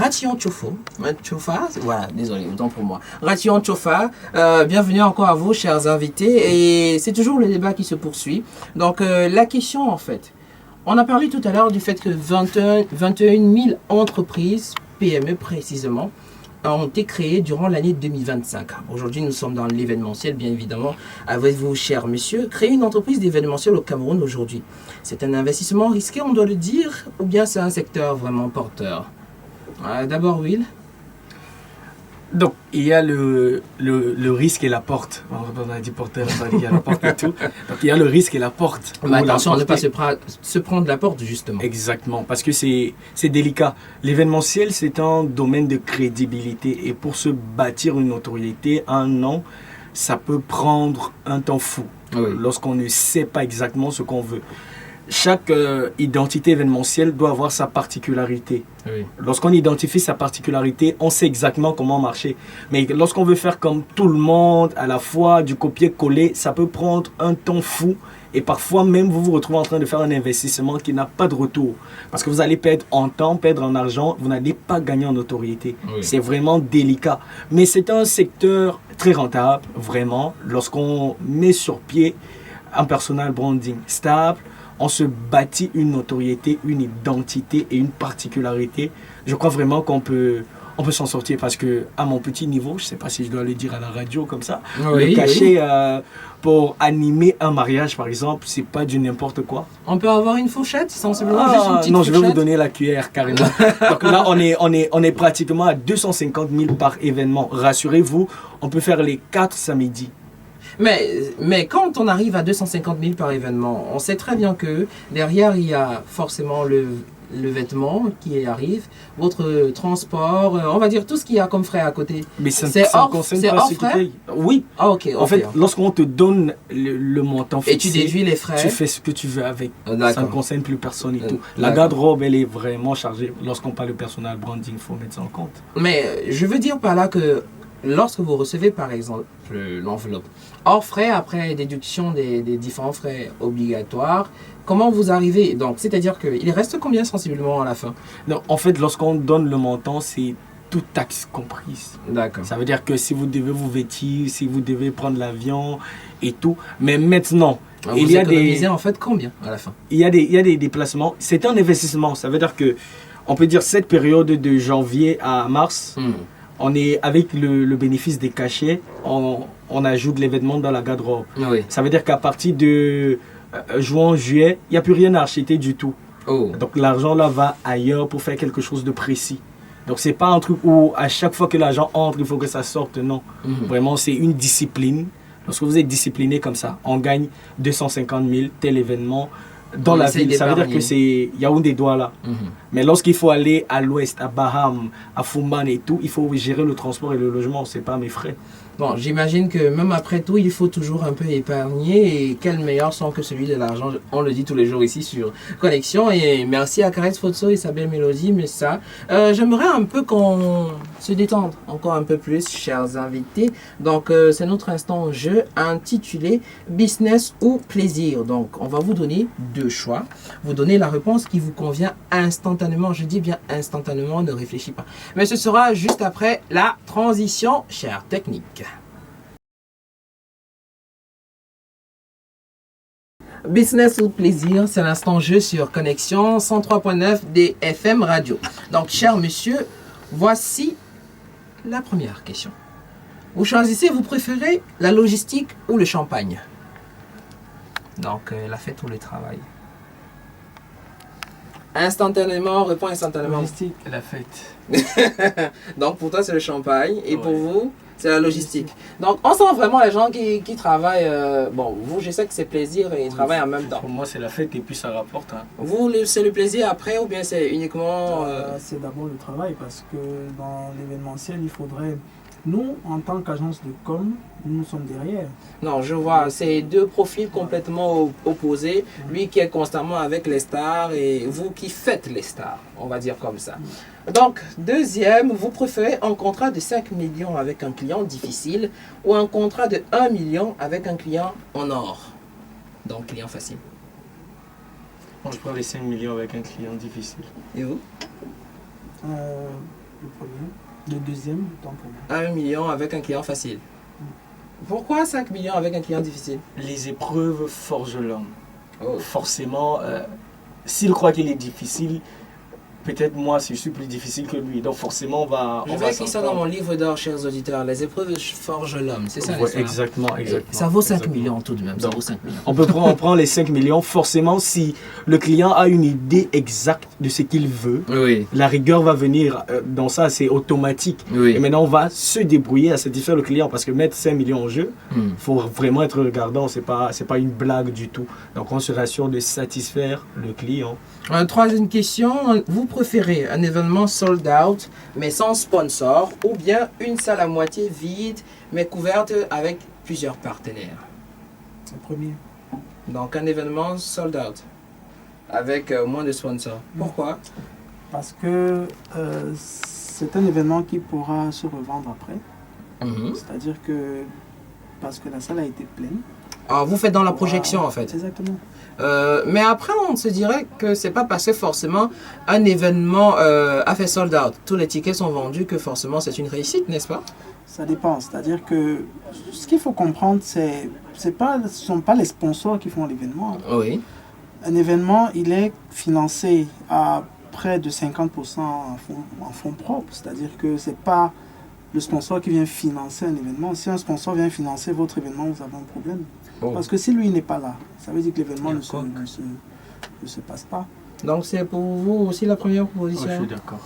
Ratillon Tchofa, voilà, désolé, autant pour moi. Ratillon Tchofa, bienvenue encore à vous, chers invités. Et c'est toujours le débat qui se poursuit. Donc, la question, en fait, on a parlé tout à l'heure du fait que 21 000 entreprises, PME précisément, ont été créées durant l'année 2025. Aujourd'hui, nous sommes dans l'événementiel, bien évidemment, avec vous, cher monsieur. Créer une entreprise d'événementiel au Cameroun aujourd'hui, c'est un investissement risqué, on doit le dire, ou bien c'est un secteur vraiment porteur? D'abord, Will. Donc, il y a le risque et la porte. On a dit porteur, il y a la porte et tout. Donc, il y a le risque et la porte. Mais attention, ne pas se prendre la porte, justement. Exactement, parce que c'est délicat. L'événementiel, c'est un domaine de crédibilité. Et pour se bâtir une notoriété, un an, ça peut prendre un temps fou. Oui. Lorsqu'on ne sait pas exactement ce qu'on veut. Chaque identité événementielle doit avoir sa particularité. Oui. Lorsqu'on identifie sa particularité, on sait exactement comment marcher. Mais lorsqu'on veut faire comme tout le monde, à la fois du copier-coller, ça peut prendre un temps fou. Et parfois même, vous vous retrouvez en train de faire un investissement qui n'a pas de retour. Parce que vous allez perdre en temps, perdre en argent, vous n'allez pas gagner en notoriété. Oui. C'est vraiment délicat. Mais c'est un secteur très rentable, vraiment. Lorsqu'on met sur pied un personal branding stable, on se bâtit une notoriété, une identité et une particularité. Je crois vraiment qu'on peut s'en sortir parce que à mon petit niveau, je ne sais pas si je dois le dire à la radio comme ça, oui, le cachet pour animer un mariage par exemple, c'est pas du n'importe quoi. On peut avoir une fourchette, sensiblement juste une petite non, fourchette. Je vais vous donner la cuillère carrément. Donc là, on est pratiquement à 250 000 par événement. Rassurez-vous, on peut faire les 4 samedis. Mais quand on arrive à 250 000 par événement, on sait très bien que derrière, il y a forcément le vêtement qui arrive, votre transport, on va dire tout ce qu'il y a comme frais à côté. Mais c'est hors frais? Oui. Ah, ok. En fait, lorsqu'on te donne le montant fixé, et tu déduis les frais, tu fais ce que tu veux avec. Ça ne concerne plus personne et tout. La garde-robe, elle est vraiment chargée. Lorsqu'on parle de personal branding, il faut mettre ça en compte. Mais je veux dire par là que lorsque vous recevez par exemple l'enveloppe, hors frais, après déduction des différents frais obligatoires, comment vous arrivez? Donc, c'est-à-dire qu'il reste combien sensiblement à la fin? Non, en fait, lorsqu'on donne le montant, c'est toute taxe comprise. D'accord. Ça veut dire que si vous devez vous vêtir, si vous devez prendre l'avion et tout, mais maintenant, il y a des... en fait combien à la fin? Il y a des déplacements. C'est un investissement. Ça veut dire que, on peut dire cette période de janvier à mars, on est avec le bénéfice des cachets, on ajoute l'événement dans la garde-robe. Oui. Ça veut dire qu'à partir de juin, juillet, il n'y a plus rien à acheter du tout. Oh. Donc l'argent là va ailleurs pour faire quelque chose de précis. Donc c'est pas un truc où à chaque fois que l'argent entre, il faut que ça sorte. Non. Vraiment, c'est une discipline. Lorsque vous êtes discipliné comme ça, on gagne 250 000 tel événement. Dans la ville, ça veut dire que c'est Yaoundé Douala. Mais lorsqu'il faut aller à l'ouest, à Baham, à Fumban et tout, il faut gérer le transport et le logement, c'est pas mes frais. Bon, j'imagine que même après tout, il faut toujours un peu épargner. Et quel meilleur son que celui de l'argent, on le dit tous les jours ici sur Connexion. Et merci à Caresse Fotso et sa belle mélodie. Mais ça, j'aimerais un peu qu'on se détende encore un peu plus, chers invités. Donc, c'est notre instant jeu intitulé Business ou Plaisir. Donc, on va vous donner 2 choix. Vous donnez la réponse qui vous convient instantanément. Je dis bien instantanément, ne réfléchis pas. Mais ce sera juste après la transition, chère technique. Business ou plaisir, c'est l'instant jeu sur Connexion 103.9 des FM Radio. Donc, cher monsieur, voici la première question. Vous choisissez, vous préférez la logistique ou le champagne? Donc, la fête ou le travail? Instantanément, réponds instantanément. Logistique, la fête. Donc, pour toi, c'est le champagne. Et pour vous, c'est la logistique. Donc, on sent vraiment les gens qui travaillent. Bon, vous, je sais que c'est plaisir et ils travaillent en même temps. Pour moi, c'est la fête et puis ça rapporte. Hein. Vous, c'est le plaisir après ou bien c'est uniquement... C'est d'abord le travail parce que dans l'événementiel, il faudrait... Nous, en tant qu'agence de com, nous sommes derrière. Non, je vois, c'est 2 profils complètement opposés. Lui qui est constamment avec les stars et vous qui faites les stars, on va dire comme ça. Donc, deuxième, vous préférez un contrat de 5 millions avec un client difficile ou un contrat de 1 million avec un client en or? Donc, client facile. Moi, je prends les 5 millions avec un client difficile. Et vous? Le premier. Le deuxième, autant pour moi. 1 million avec un client facile. Pourquoi 5 millions avec un client difficile? Les épreuves forgent l'homme. Oh. Forcément, s'il croit qu'il est difficile, peut-être moi, je suis plus difficile que lui. Donc forcément, on va... Je vais écrire ça dans mon livre d'or, chers auditeurs. Les épreuves forgent l'homme. C'est ça, ouais, exactement. Ça vaut 5 millions tout de même. Ça vaut 5 millions. On prend les 5 millions. Forcément, si le client a une idée exacte de ce qu'il veut, oui, la rigueur va venir dans ça, c'est automatique. Oui. Et maintenant, on va se débrouiller à satisfaire le client parce que mettre 5 millions en jeu, il faut vraiment être regardant. C'est pas une blague du tout. Donc, on se rassure de satisfaire le client. Troisième question, vous préférez un événement sold out mais sans sponsor ou bien une salle à moitié vide mais couverte avec plusieurs partenaires? Le premier. Donc un événement sold out avec moins de sponsors. Pourquoi? Parce que c'est un événement qui pourra se revendre après. C'est-à-dire que parce que la salle a été pleine. Ah, vous faites dans la projection en fait. Exactement. Mais après, on se dirait que c'est pas parce que forcément un événement a fait sold out, tous les tickets sont vendus, que forcément c'est une réussite, n'est-ce pas? Ça dépend. C'est-à-dire que ce qu'il faut comprendre, ce ne sont pas les sponsors qui font l'événement. Oui. Un événement, il est financé à près de 50% en fonds propres. C'est-à-dire que ce n'est pas le sponsor qui vient financer un événement. Si un sponsor vient financer votre événement, vous avez un problème. Oh. Parce que si lui n'est pas là, ça veut dire que l'événement ne se passe pas. Donc c'est pour vous aussi la première proposition? Je suis d'accord.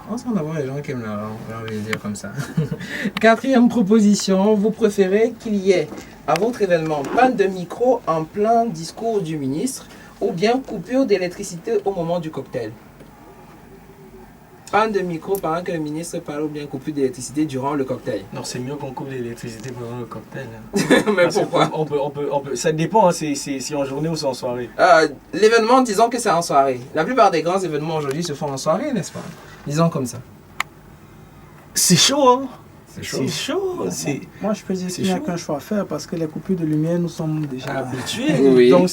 On s'en avoir les gens qui aiment leur dire comme ça. Quatrième proposition, vous préférez qu'il y ait à votre événement panne de micro en plein discours du ministre ou bien coupure d'électricité au moment du cocktail? Panne de micro pendant que le ministre parle ou bien coupure d'électricité durant le cocktail? Non, c'est mieux qu'on coupe l'électricité pendant le cocktail. Mais pourquoi? Ça dépend, hein, c'est en journée ou c'est en soirée. L'événement, disons que c'est en soirée. La plupart des grands événements aujourd'hui se font en soirée, n'est-ce pas? Disons comme ça. C'est chaud, hein? C'est chaud. C'est chaud. Moi, je peux dire qu'il n'y a qu'un choix à faire parce que les coupures de lumière, nous sommes déjà habitués. Oui. Donc,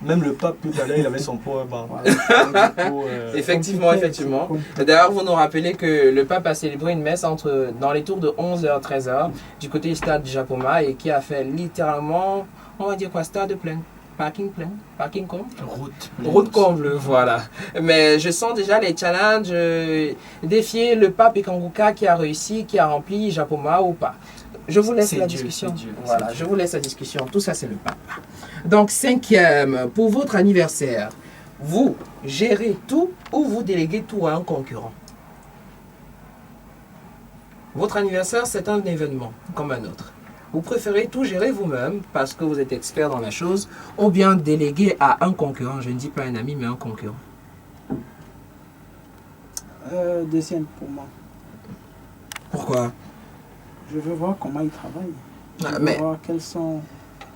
même le pape, tout à l'heure, il avait son powerbank. Effectivement. D'ailleurs, vous nous rappelez que le pape a célébré une messe dans les tours de 11h, 13h, du côté du stade Japoma, et qui a fait littéralement, on va dire quoi, stade plein. Parking plein, parking comble. Route comble, voilà. Mais je sens déjà les challenges, défier le pape Ikanguka qui a réussi, qui a rempli Japoma ou pas. Je vous laisse la discussion. Voilà, je vous laisse la discussion. Tout ça, c'est le pape. Donc, cinquième, pour votre anniversaire, vous gérez tout ou vous déléguez tout à un concurrent? Votre anniversaire, c'est un événement comme un autre. Vous préférez tout gérer vous-même parce que vous êtes expert dans la chose ou bien déléguer à un concurrent? Je ne dis pas un ami, mais un concurrent. Deuxième pour moi. Pourquoi? Je veux voir comment ils travaillent. Je veux voir quels sont...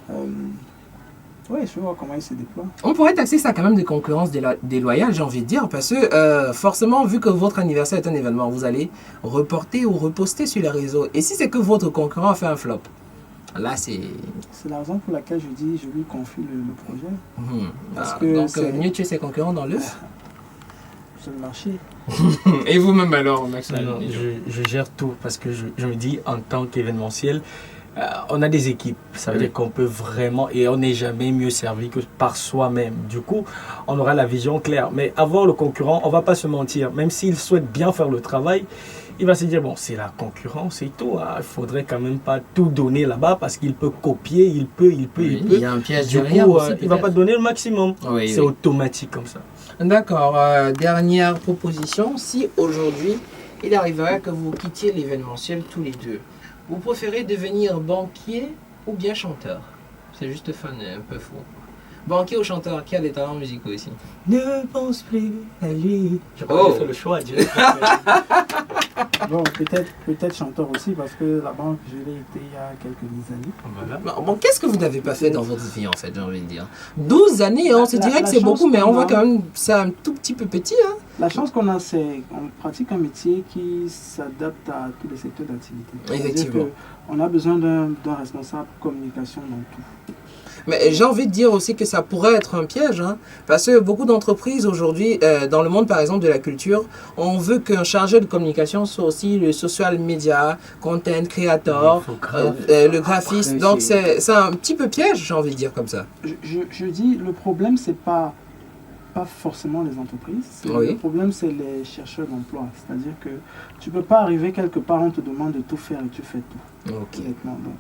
Oui, je veux voir comment ils se déploient. On pourrait taxer ça quand même de concurrence déloyale, j'ai envie de dire, parce que forcément, vu que votre anniversaire est un événement, vous allez reporter ou reposter sur les réseaux. Et si c'est que votre concurrent a fait un flop? Là, c'est la raison pour laquelle je dis je lui confie le projet. Parce que donc, mieux tuer ses concurrents dans l'œuf? C'est le marché. Et vous-même alors, Max? Je gère tout parce que je me dis, en tant qu'événementiel, on a des équipes. Ça veut dire qu'on peut vraiment, et on n'est jamais mieux servi que par soi-même. Du coup, on aura la vision claire. Mais avoir le concurrent, on ne va pas se mentir. Même s'il souhaite bien faire le travail, il va se dire, bon, c'est la concurrence et tout. Il ne faudrait quand même pas tout donner là-bas parce qu'il peut copier, il peut. Il y a un piège du derrière coup, aussi, il ne va pas donner le maximum. C'est automatique comme ça. D'accord. Dernière proposition. Si aujourd'hui, il arriverait que vous quittiez l'événementiel tous les deux, vous préférez devenir banquier ou bien chanteur? C'est juste fun et un peu fou. Banquier ou chanteur, qui a des talents musicaux ici? Ne pense plus à lui. Je crois que j'ai fait le choix. Bon, peut-être chanteur aussi, parce que la banque, je l'ai été il y a quelques années. Voilà. Bon, qu'est-ce que vous n'avez pas fait dans votre vie, en fait, j'ai envie de dire? 12 années, on se dirait que c'est beaucoup, mais on voit quand même ça un tout petit peu petit. Hein. La chance qu'on a, c'est qu'on pratique un métier qui s'adapte à tous les secteurs d'activité. Effectivement. On a besoin d'un responsable communication dans tout. Mais j'ai envie de dire aussi que ça pourrait être un piège, hein, parce que beaucoup d'entreprises aujourd'hui, dans le monde par exemple de la culture, on veut qu'un chargé de communication soit aussi le social media, content creator, le graphiste. Donc c'est un petit peu piège, j'ai envie de dire comme ça. Je dis, le problème, c'est pas forcément les entreprises. Le problème, c'est les chercheurs d'emploi. C'est-à-dire que tu ne peux pas arriver quelque part, on te demande de tout faire et tu fais tout. Honnêtement. Donc,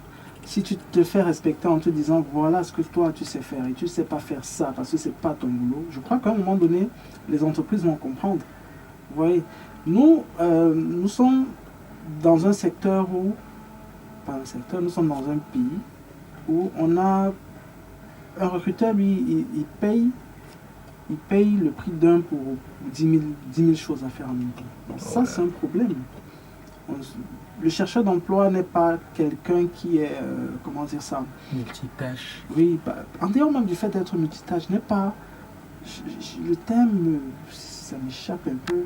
si tu te fais respecter en te disant, voilà ce que toi tu sais faire et tu ne sais pas faire ça parce que ce n'est pas ton boulot, je crois qu'à un moment donné, les entreprises vont comprendre. Vous voyez, nous sommes dans un secteur où, pas un secteur, nous sommes dans un pays où on a un recruteur, lui, il paye le prix d'un pour 10 000 choses à faire en même temps. Donc ça, c'est un problème. Le chercheur d'emploi n'est pas quelqu'un qui est, comment dire ça, multitâche. Oui, en dehors même du fait d'être multitâche, n'est pas, le thème, ça m'échappe un peu,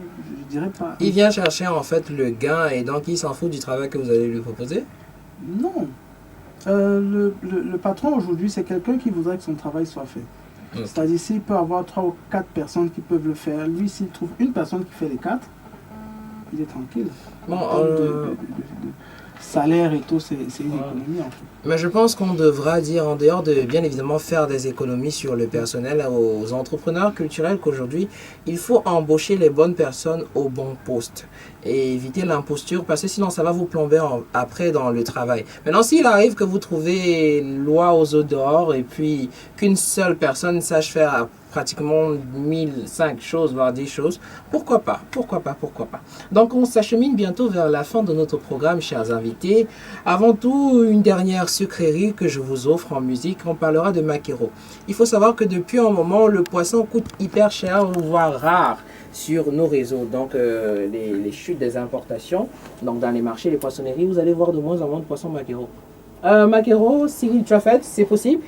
je dirais pas. Il vient chercher en fait le gain et donc il s'en fout du travail que vous allez lui proposer? Non. Le patron aujourd'hui, c'est quelqu'un qui voudrait que son travail soit fait. C'est-à-dire, s'il peut avoir 3 ou 4 personnes qui peuvent le faire, lui, s'il trouve une personne qui fait les 4, il est tranquille. Bon, de salaire et tout, c'est une économie en fait. Mais je pense qu'on devra dire, en dehors de bien évidemment faire des économies sur le personnel, aux entrepreneurs culturels qu'aujourd'hui, il faut embaucher les bonnes personnes au bon poste et éviter l'imposture parce que sinon ça va vous plomber après dans le travail. Maintenant, s'il arrive que vous trouvez loi aux eaux dehors et puis qu'une seule personne sache faire pratiquement 1005 choses, voire 10 choses, pourquoi pas, pourquoi pas, pourquoi pas. Donc on s'achemine bientôt vers la fin de notre programme, chers invités. Avant tout, une dernière sucrerie que je vous offre en musique, on parlera de maquereau. Il faut savoir que depuis un moment, le poisson coûte hyper cher, voire rare sur nos réseaux. Donc les chutes des importations, donc dans les marchés, les poissonneries, vous allez voir de moins en moins de poissons maquereau. Maquereau, Cyril Traffet, c'est possible?